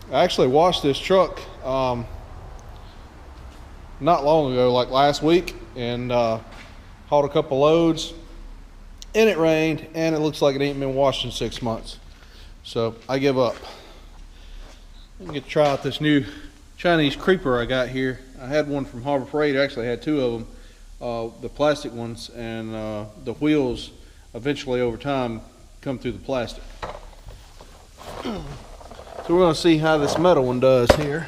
I actually washed this truck not long ago, like last week, and hauled a couple loads, and it rained, and it looks like it ain't been washed in 6 months. So I give up. I'm get to try out this new Chinese creeper I got here. I had one from Harbor Freight. I actually had 2 of them, the plastic ones, and the wheels eventually over time come through the plastic. So we're going to see how this metal one does here.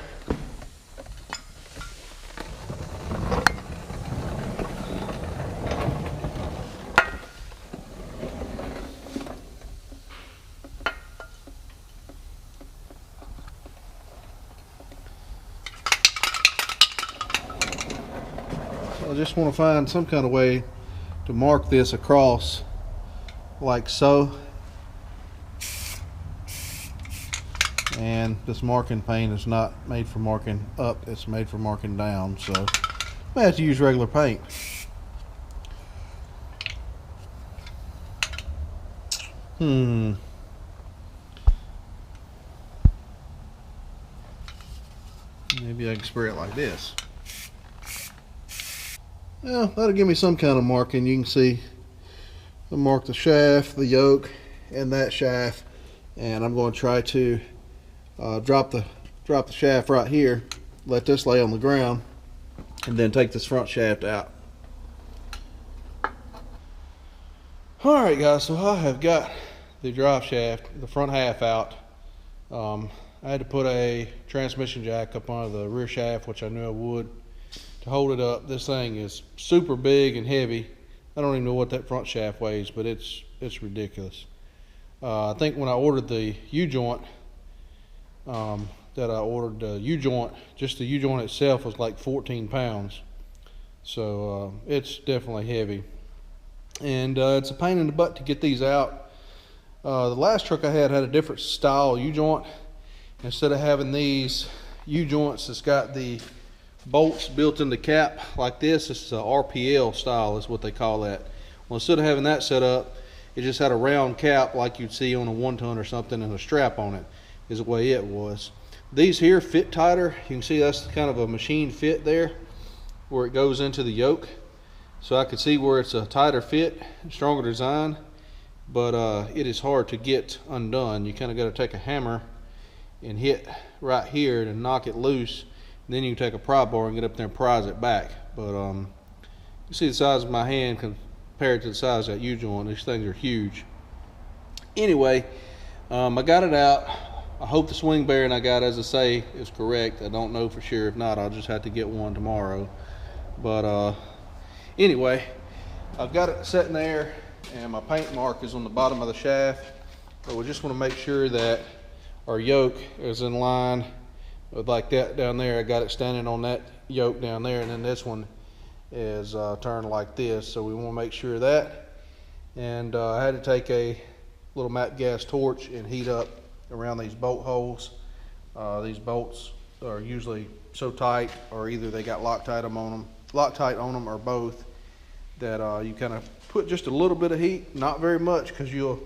So I just want to find some kind of way to mark this across like so. And this marking paint is not made for marking up, it's made for marking down, so I may have to use regular paint. Maybe I can spray it like this. Well, that'll give me some kind of marking. You can see I mark the shaft, the yoke, and that shaft, and I'm going to try to drop the shaft right here, let this lay on the ground, and then take this front shaft out. Alright guys, so I have got the drive shaft, the front half out. I had to put a transmission jack up under the rear shaft, which I knew I would, to hold it up. This thing is super big and heavy. I don't even know what that front shaft weighs, but it's ridiculous. I think when I ordered the U-joint, the U-joint, just the U-joint itself was like 14 pounds. So it's definitely heavy. And it's a pain in the butt to get these out. The last truck I had a different style U-joint. Instead of having these U-joints that's got the bolts built in the cap like this, it's a RPL style is what they call that. Well, instead of having that set up, it just had a round cap like you'd see on a 1-ton or something, and a strap on it is the way it was. These here fit tighter. You can see that's kind of a machine fit there where it goes into the yoke. So I could see where it's a tighter fit, stronger design, but it is hard to get undone. You kind of got to take a hammer and hit right here to knock it loose, and then you can take a pry bar and get up there and prise it back. But you see the size of my hand compared to the size of that U-joint. These things are huge. Anyway, I got it out. I hope the swing bearing I got, as I say, is correct. I don't know for sure. If not, I'll just have to get one tomorrow. But anyway, I've got it sitting there, and my paint mark is on the bottom of the shaft. But we just want to make sure that our yoke is in line with like that down there. I got it standing on that yoke down there, and then this one is turned like this. So we want to make sure of that. And I had to take a little MAP gas torch and heat up around these bolt holes. These bolts are usually so tight, or either they got Loctite on them, or both, that you kind of put just a little bit of heat, not very much because you'll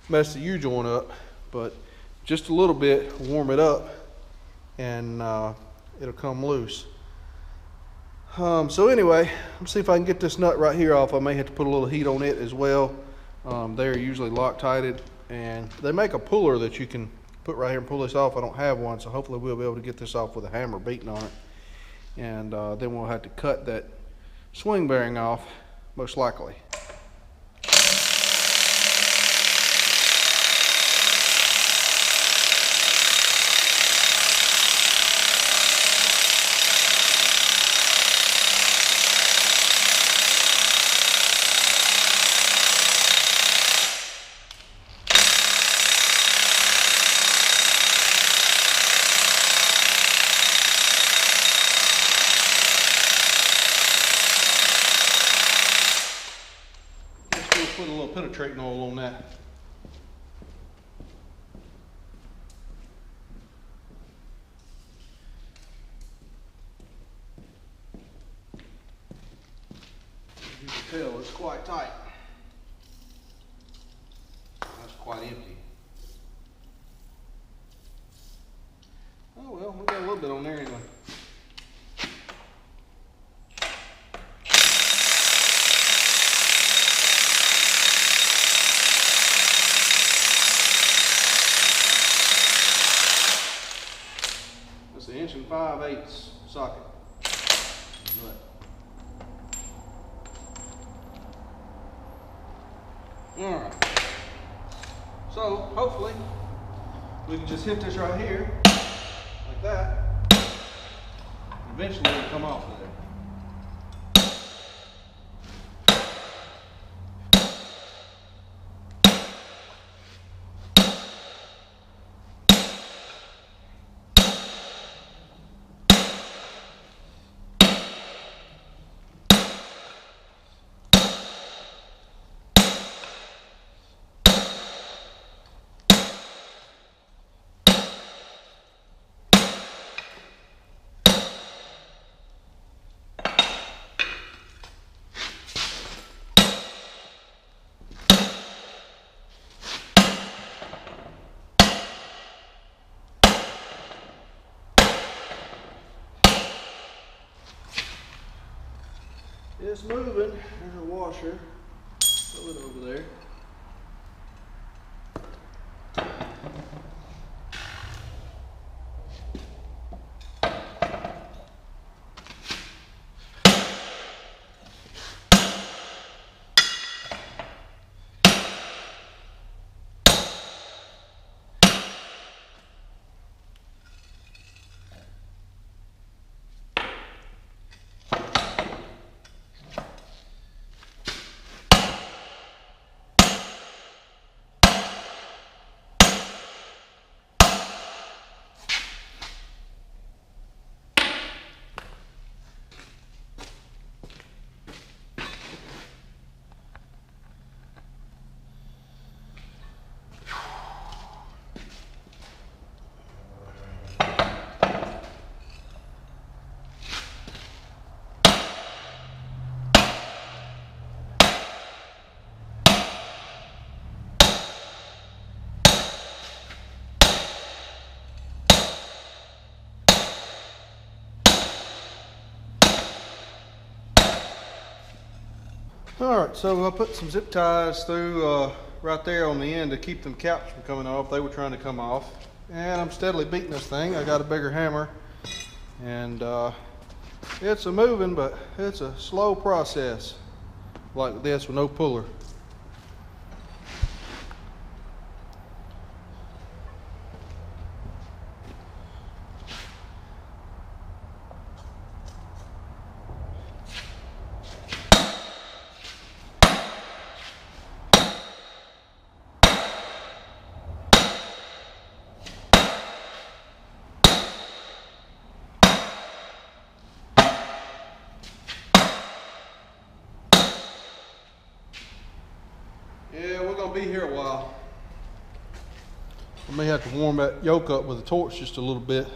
mess the U-joint up, but just a little bit, warm it up, and it'll come loose. So anyway, let's see if I can get this nut right here off. I may have to put a little heat on it as well. They're usually Loctited, and they make a puller that you can put right here and pull this off. I don't have one, so hopefully we'll be able to get this off with a hammer beating on it. And then we'll have to cut that swing bearing off, most likely. Put a little penetrating oil on that. As you can tell, it's quite tight. That's quite empty. little bit on there anyway. That's the 1 5/8 socket. Alright. So hopefully we can just hit this right here, like that. Eventually it'll come off of there. It's moving. There's a washer. Throw it over there. Alright, so I put some zip ties through right there on the end to keep them caps from coming off. They were trying to come off. And I'm steadily beating this thing. I got a bigger hammer. And it's a moving, but it's a slow process. Like this with no puller. Yeah, we're gonna be here a while. I may have to warm that yoke up with a torch just a little bit.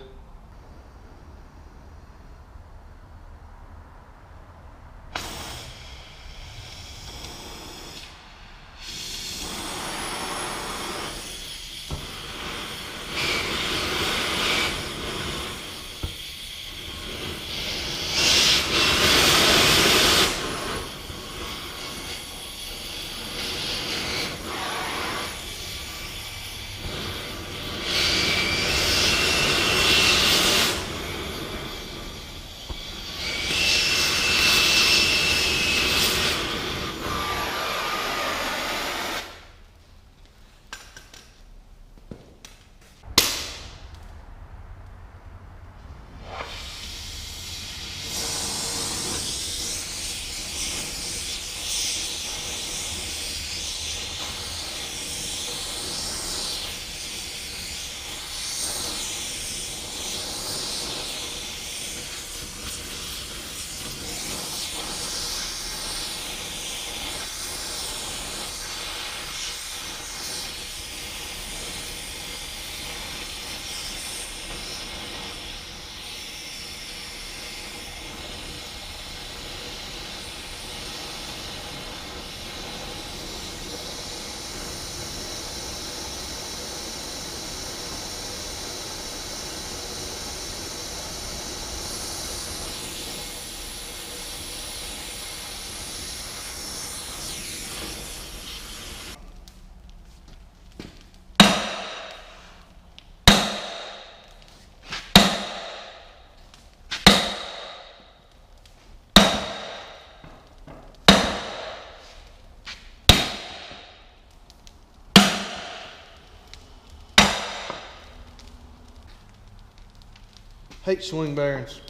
Hate swing bearings.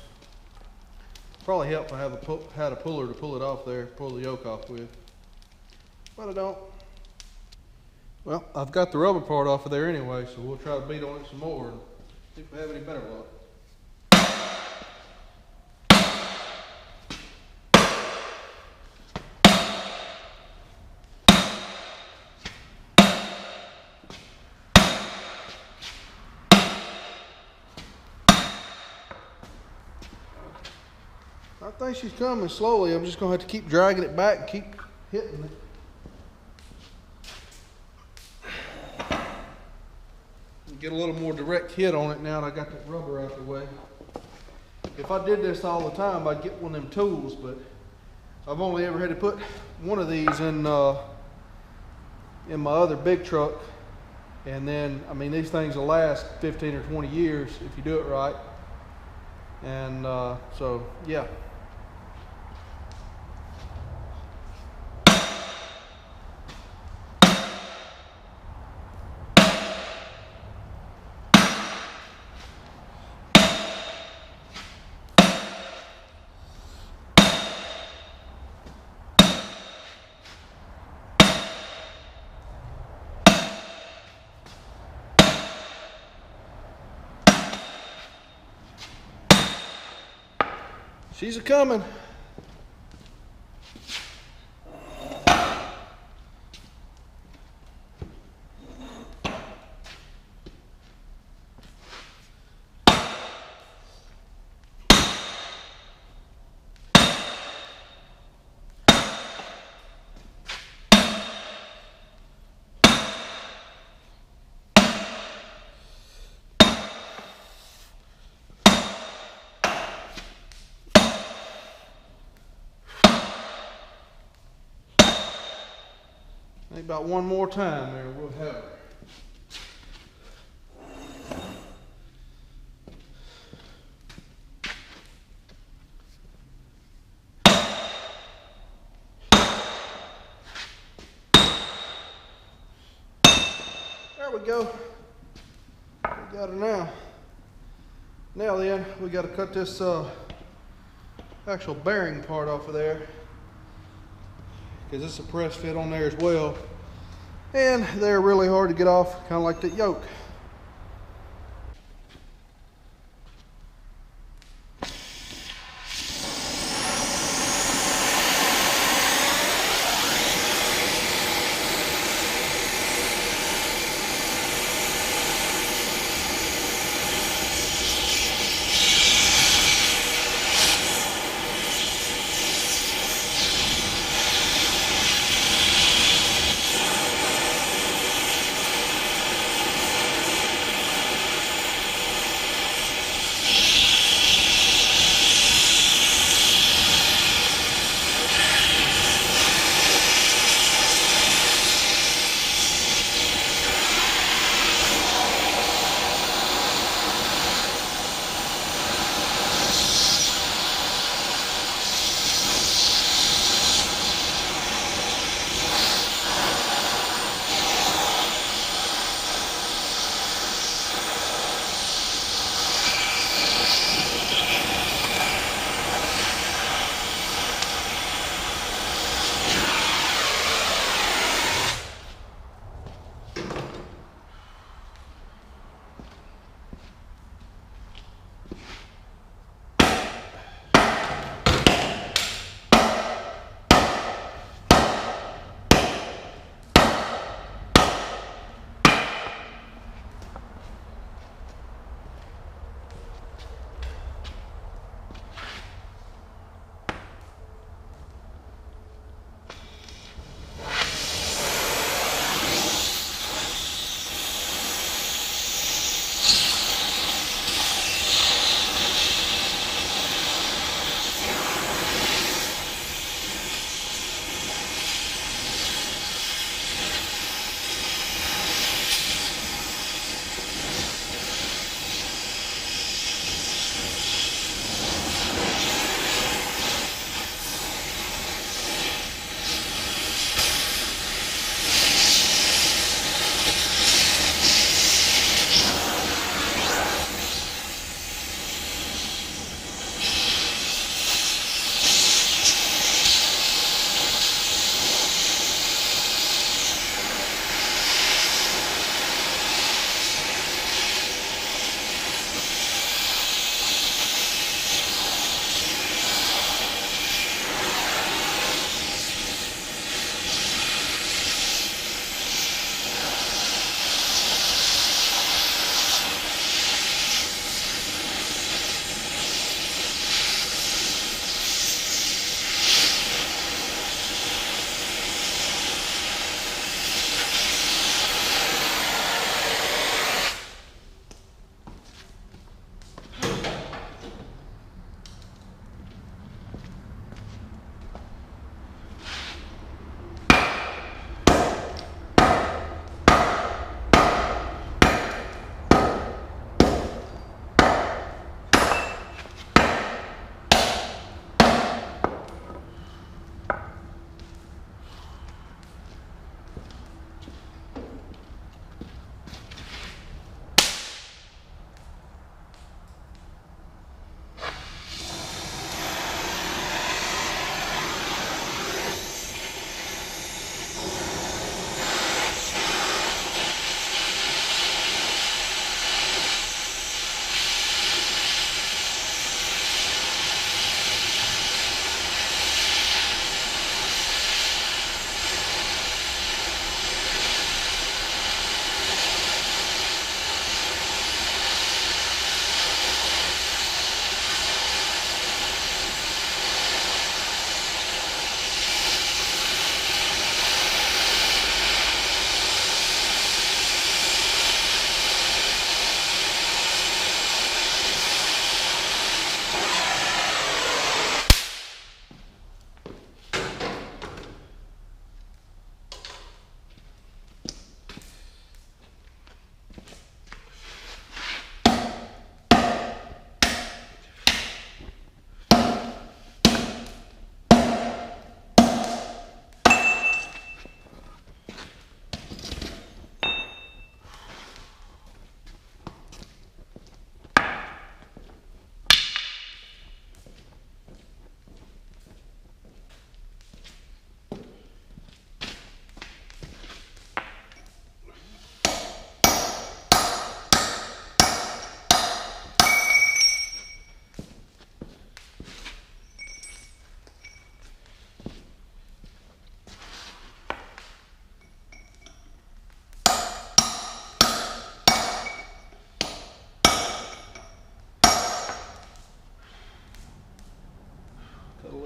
Probably help if I had a puller to pull it off there, pull the yoke off with. But I don't. Well, I've got the rubber part off of there anyway, so we'll try to beat on it some more and see if we have any better luck. I think she's coming slowly. I'm just going to have to keep dragging it back and keep hitting it. Get a little more direct hit on it now that I got that rubber out the way. If I did this all the time, I'd get one of them tools, but I've only ever had to put one of these in my other big truck. And then, I mean, these things will last 15 or 20 years if you do it right. And so, yeah. She's a-coming. Maybe about one more time there, we'll have her. There we go. We got her now. Now then, we got to cut this actual bearing part off of there, because it's a press fit on there as well. And they're really hard to get off, kind of like that yoke.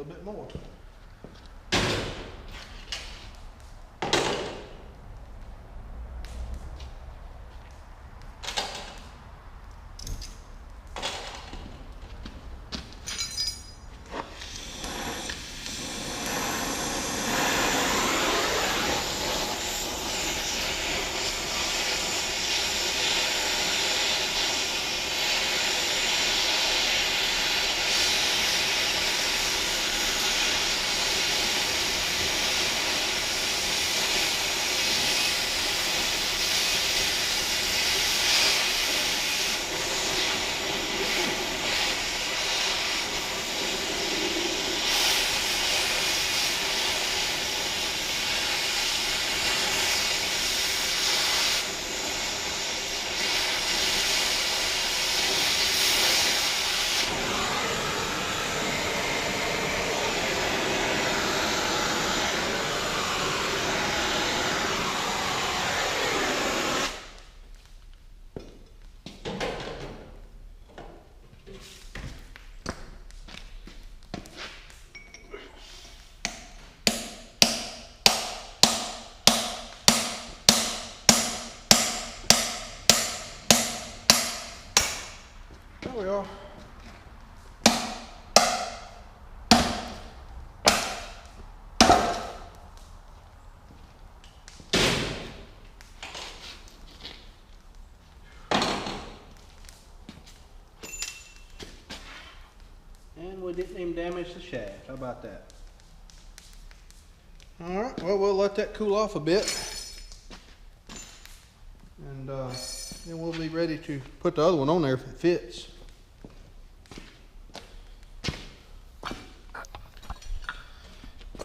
little bit more. There we are. And we didn't even damage the shaft. How about that? All right, well, we'll let that cool off a bit. And then we'll be ready to put the other one on there if it fits.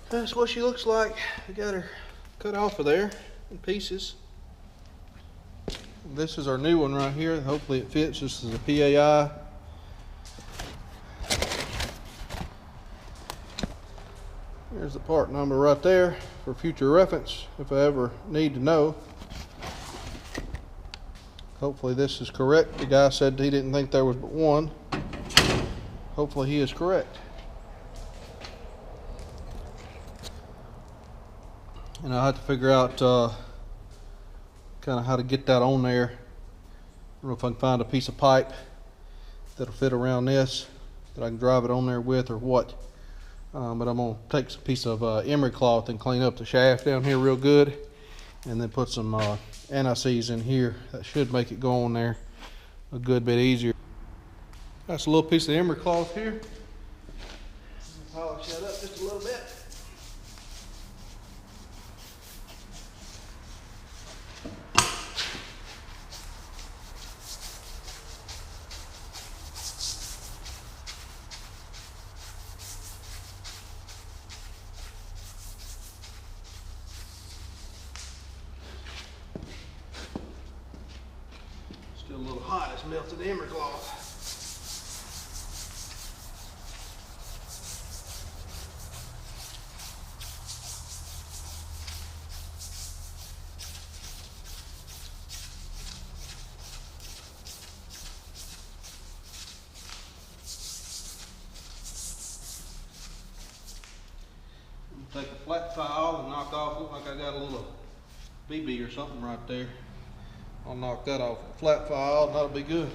That's what she looks like. I got her cut off of there in pieces. This is our new one right here. Hopefully it fits. This is a PAI. There's the part number right there for future reference if I ever need to know. Hopefully this is correct. The guy said he didn't think there was but one. Hopefully he is correct. And I'll have to figure out kind of how to get that on there. I don't know if I can find a piece of pipe that'll fit around this that I can drive it on there with or what. But I'm going to take some piece of emery cloth and clean up the shaft down here real good, and then put some anti-seize in here. That should make it go on there a good bit easier. That's a little piece of emery cloth here. Polish that up just a little bit. Still a little hot, it's melted emery cloth. Take a flat file and knock off, look like I got a little BB or something right there. I'll knock that off with a flat file and that'll be good.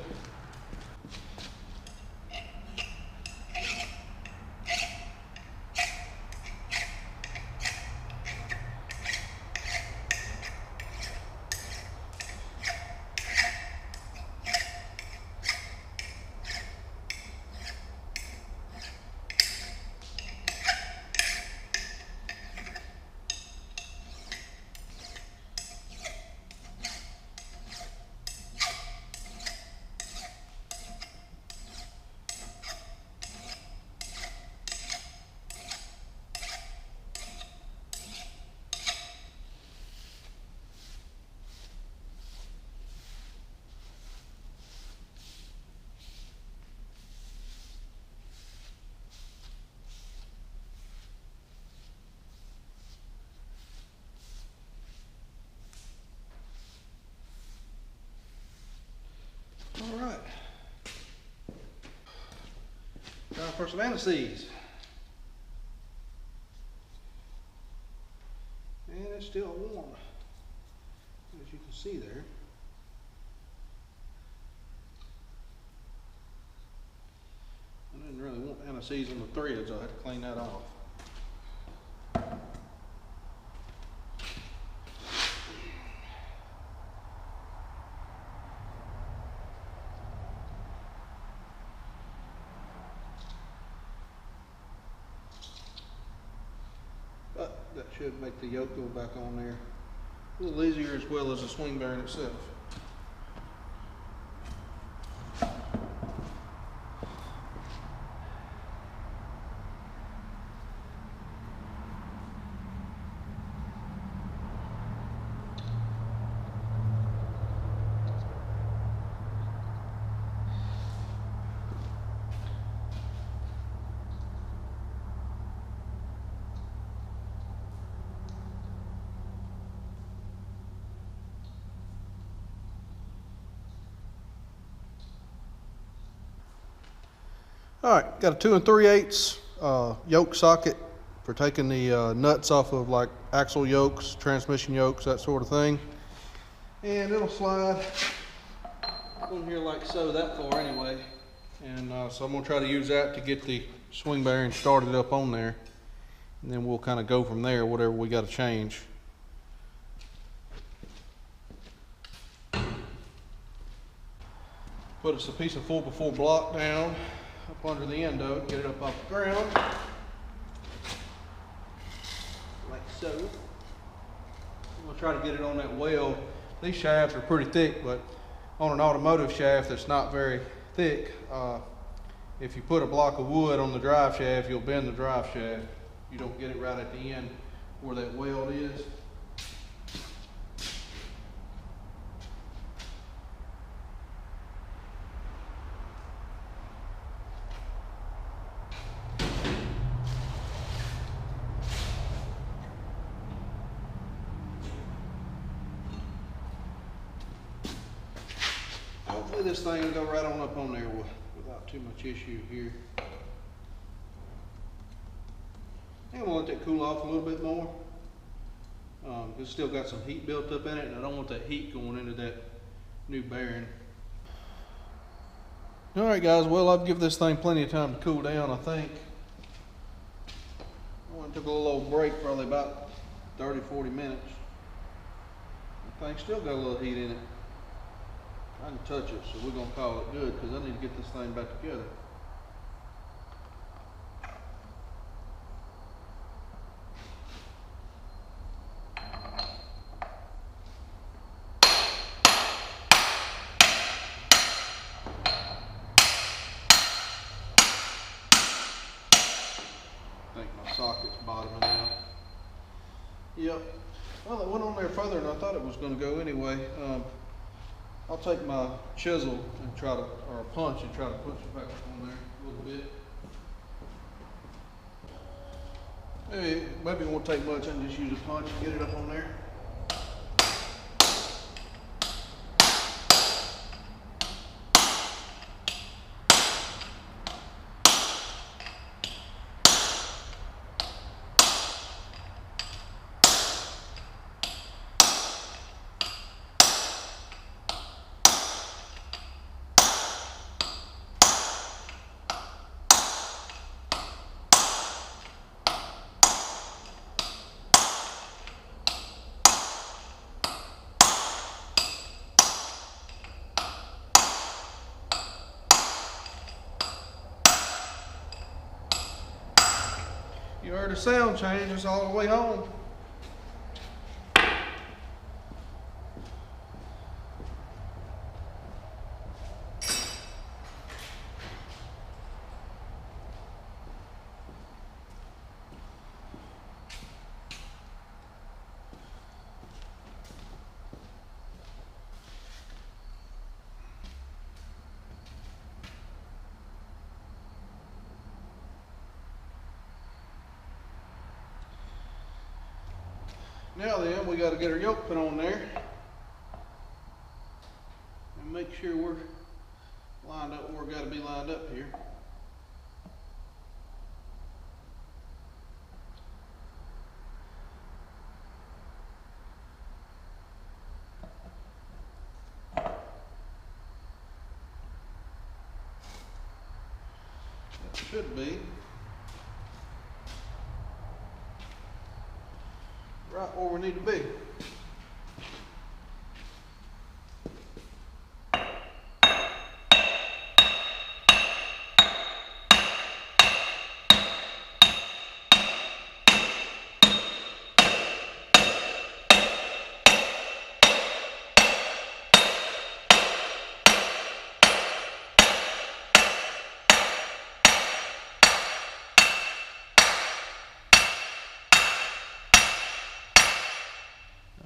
All right. Time for some anti-seize. season the threads. I had to clean that off. But that should make the yoke go back on there a little easier, as well as the swing bearing itself. All right, got a 2 3/8 yoke socket for taking the nuts off of like axle yokes, transmission yokes, that sort of thing. And it'll slide on here like so, that far anyway. And so I'm gonna try to use that to get the swing bearing started up on there. And then we'll kind of go from there, whatever we got to change. Put us a piece of 4x4 block down up under the end of it, get it up off the ground, like so. We'll try to get it on that well. These shafts are pretty thick, but on an automotive shaft that's not very thick, if you put a block of wood on the drive shaft, you'll bend the drive shaft. You don't get it right at the end where that weld is. Hopefully this thing will go right on up on there without too much issue here. I'm gonna let that cool off a little bit more. It's still got some heat built up in it, and I don't want that heat going into that new bearing. All right, guys. Well, I've given this thing plenty of time to cool down, I think. I took a little old break, probably about 30-40 minutes. The thing still got a little heat in it. I can touch it, so we're gonna call it good, because I need to get this thing back together. I think my socket's bottoming out. Yep. Well, it went on there further than I thought it was going to go anyway. I'll take my chisel and try to, or a punch, and try to punch it back on there a little bit. Maybe it won't take much. I can just use a punch and get it up on there. You heard the sound change, it's all the way home. Now then, we got to get our yoke put on there and make sure we're lined up where we've got to be lined up here. That should be right where we need to be.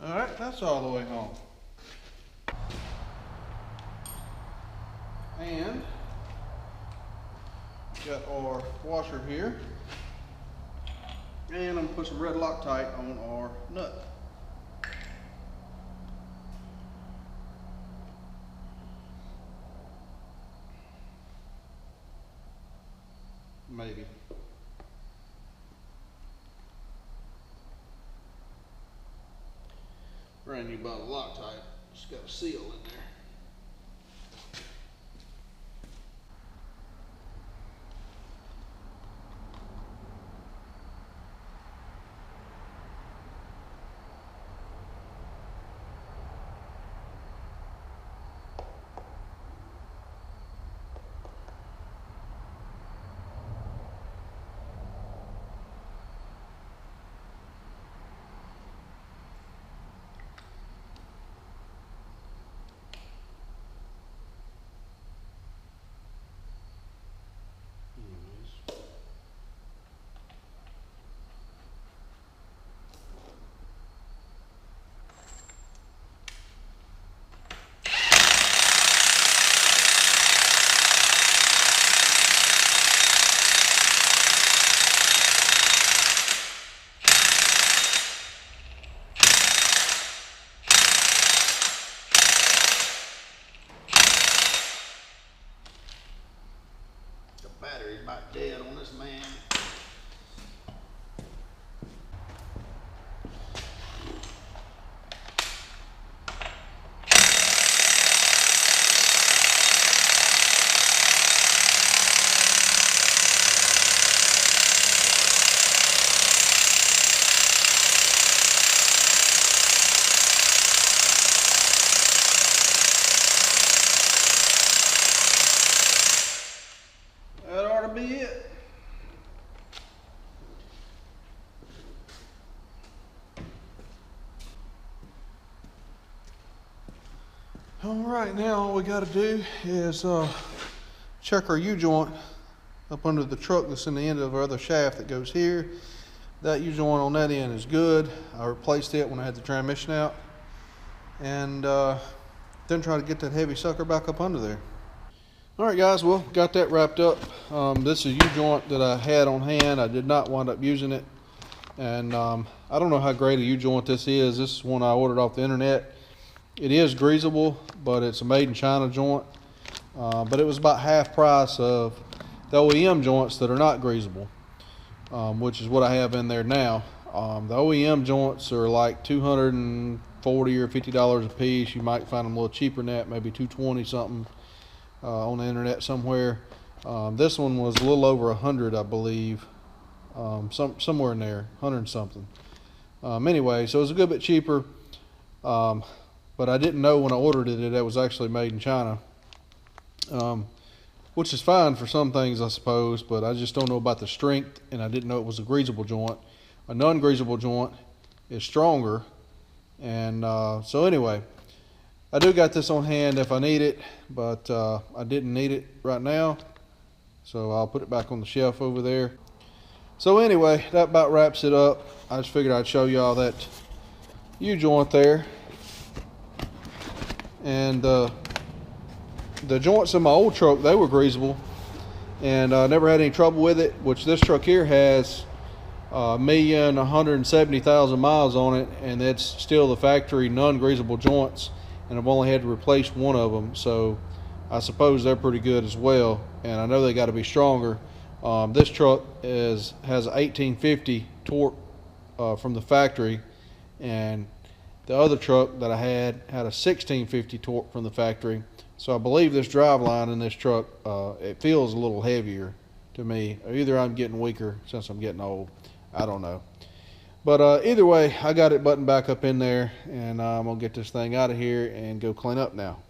All right, that's all the way home. And got our washer here. And I'm gonna put some red Loctite on our nut. Maybe. Brand new bottle of Loctite. Just got a seal in there. Battery's about dead on this man. That ought to be it. All right, now all we got to do is check our U-joint up under the truck that's in the end of our other shaft that goes here. That U-joint on that end is good. I replaced it when I had the transmission out, and then try to get that heavy sucker back up under there. All right, guys, well, got that wrapped up. This is a U-joint that I had on hand. I did not wind up using it, and I don't know how great a U-joint this is. This is one I ordered off the internet. It is greasable, but it's a made in China joint. But it was about half price of the OEM joints that are not greasable, which is what I have in there now. The OEM joints are like $240 or $50 a piece. You might find them a little cheaper than that, maybe $220 something on the internet somewhere. This one was a little over 100, I believe, somewhere in there, 100 and something. Anyway, so it was a good bit cheaper. But I didn't know when I ordered it that it was actually made in China, which is fine for some things, I suppose, but I just don't know about the strength, and I didn't know it was a greasable joint. A non-greasable joint is stronger, and so anyway, I do got this on hand if I need it, but I didn't need it right now, so I'll put it back on the shelf over there. So anyway, that about wraps it up. I just figured I'd show you all that U-joint there. And the joints in my old truck, they were greasable, and I never had any trouble with it, which this truck here has 1,170,000 miles on it, and it's still the factory non-greasable joints, and I've only had to replace one of them, so I suppose they're pretty good as well, and I know they got to be stronger. This truck has 1850 torque from the factory, and the other truck that I had a 1650 torque from the factory. So I believe this drive line in this truck, it feels a little heavier. to me. Or either I'm getting weaker since I'm getting old. I don't know. But either way, I got it buttoned back up in there, and I'm going to get this thing out of here and go clean up now.